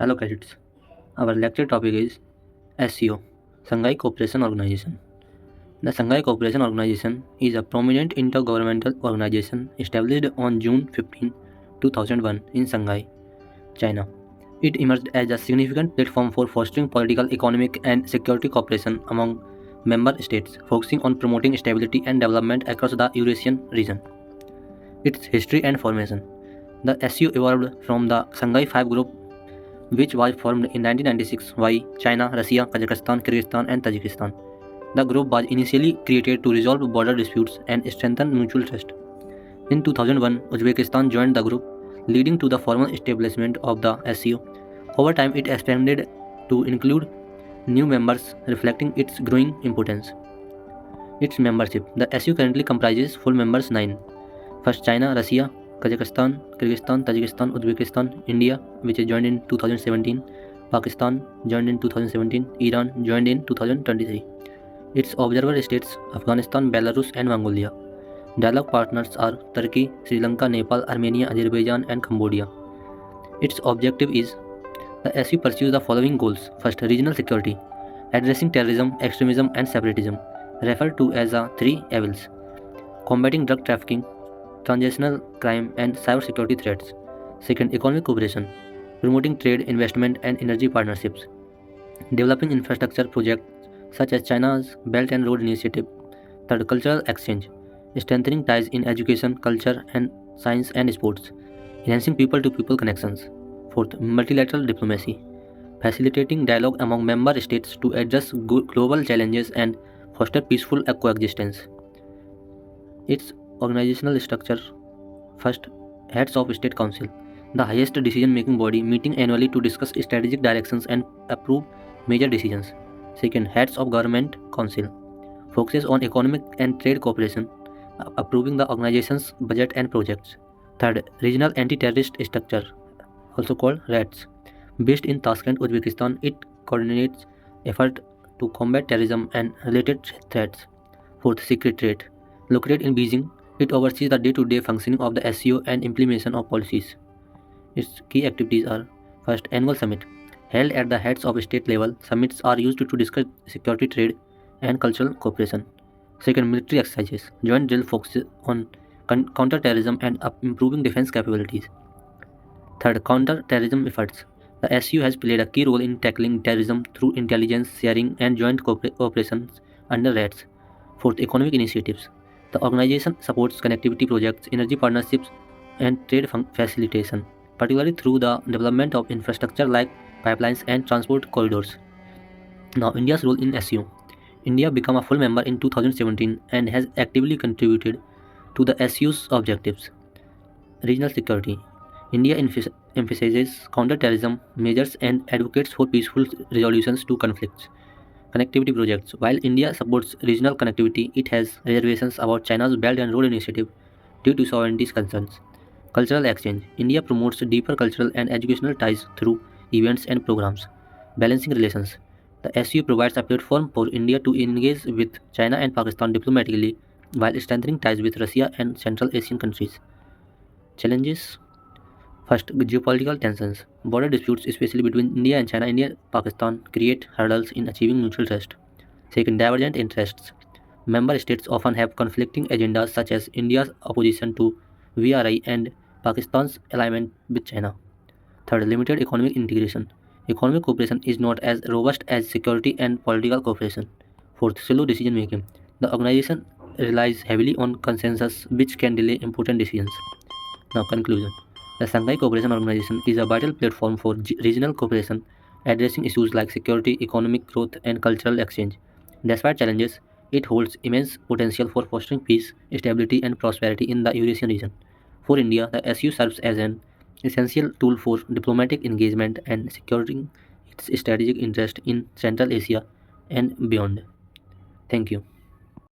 Hello cadets. Our lecture topic is SCO, Shanghai Cooperation Organization. The Shanghai Cooperation Organization is a prominent intergovernmental organization established on June 15, 2001 in Shanghai, China. It emerged as a significant platform for fostering political, economic, and security cooperation among member states, focusing on promoting stability and development across the Eurasian region. Its history and formation. The SCO evolved from the Shanghai Five Group, which was formed in 1996 by China, Russia, Kazakhstan, Kyrgyzstan, and Tajikistan. The group was initially created to resolve border disputes and strengthen mutual trust. In 2001, Uzbekistan joined the group, leading to the formal establishment of the SCO. Over time, it expanded to include new members, reflecting its growing importance. Its membership. The SCO currently comprises full members 9. First, China, Russia, Kazakhstan, Kyrgyzstan, Tajikistan, Uzbekistan, India, which is joined in 2017, Pakistan joined in 2017, Iran joined in 2023. Its observer states Afghanistan, Belarus, and Mongolia. Dialogue partners are Turkey, Sri Lanka, Nepal, Armenia, Azerbaijan, and Cambodia. Its objective is the SU pursues the following goals. First, regional security, addressing terrorism, extremism, and separatism, referred to as the three evils, combating drug trafficking, transnational crime, and cybersecurity threats. Second, economic cooperation, promoting trade, investment, and energy partnerships, developing infrastructure projects such as China's Belt and Road Initiative. Third, cultural exchange, strengthening ties in education, culture, and science and sports, enhancing people to people connections. Fourth, multilateral diplomacy, facilitating dialogue among member states to address global challenges and foster peaceful coexistence. Its organizational structure. First, Heads of State Council, the highest decision making body meeting annually to discuss strategic directions and approve major decisions. Second, Heads of Government Council, focuses on economic and trade cooperation, approving the organization's budget and projects. Third, Regional Anti Terrorist Structure, also called RATS, based in Tashkent, Uzbekistan. It coordinates effort to combat terrorism and related threats. Fourth, Secretariat, located in Beijing. It oversees the day-to-day functioning of the SCO and implementation of policies. Its key activities are: first, annual summit, held at the heads of state level. Summits are used to discuss security, trade, and cultural cooperation. Second, military exercises, joint drill focuses on counter-terrorism and improving defense capabilities. Third, counter-terrorism efforts. The SU has played a key role in tackling terrorism through intelligence sharing and joint operations under RATS. Fourth, economic initiatives. The organization supports connectivity projects, energy partnerships, and trade facilitation, particularly through the development of infrastructure like pipelines and transport corridors. Now, India's role in SU. India became a full member in 2017 and has actively contributed to the SU's objectives. Regional security. India emphasizes counter-terrorism measures and advocates for peaceful resolutions to conflicts. Connectivity projects. While India supports regional connectivity, it has reservations about China's Belt and Road Initiative due to sovereignty concerns. Cultural exchange. India promotes deeper cultural and educational ties through events and programs. Balancing relations. The SU provides a platform for India to engage with China and Pakistan diplomatically while strengthening ties with Russia and Central Asian countries. Challenges. First, geopolitical tensions. Border disputes, especially between India and China, India and Pakistan, create hurdles in achieving mutual trust. Second, divergent interests. Member states often have conflicting agendas such as India's opposition to VRI and Pakistan's alignment with China. Third, limited economic integration. Economic cooperation is not as robust as security and political cooperation. Fourth, slow decision making. The organization relies heavily on consensus, which can delay important decisions. Now, conclusion. The Shanghai Cooperation Organization is a vital platform for regional cooperation, addressing issues like security, economic growth, and cultural exchange. Despite challenges, it holds immense potential for fostering peace, stability, and prosperity in the Eurasian region. For India, the SU serves as an essential tool for diplomatic engagement and securing its strategic interest in Central Asia and beyond. Thank you.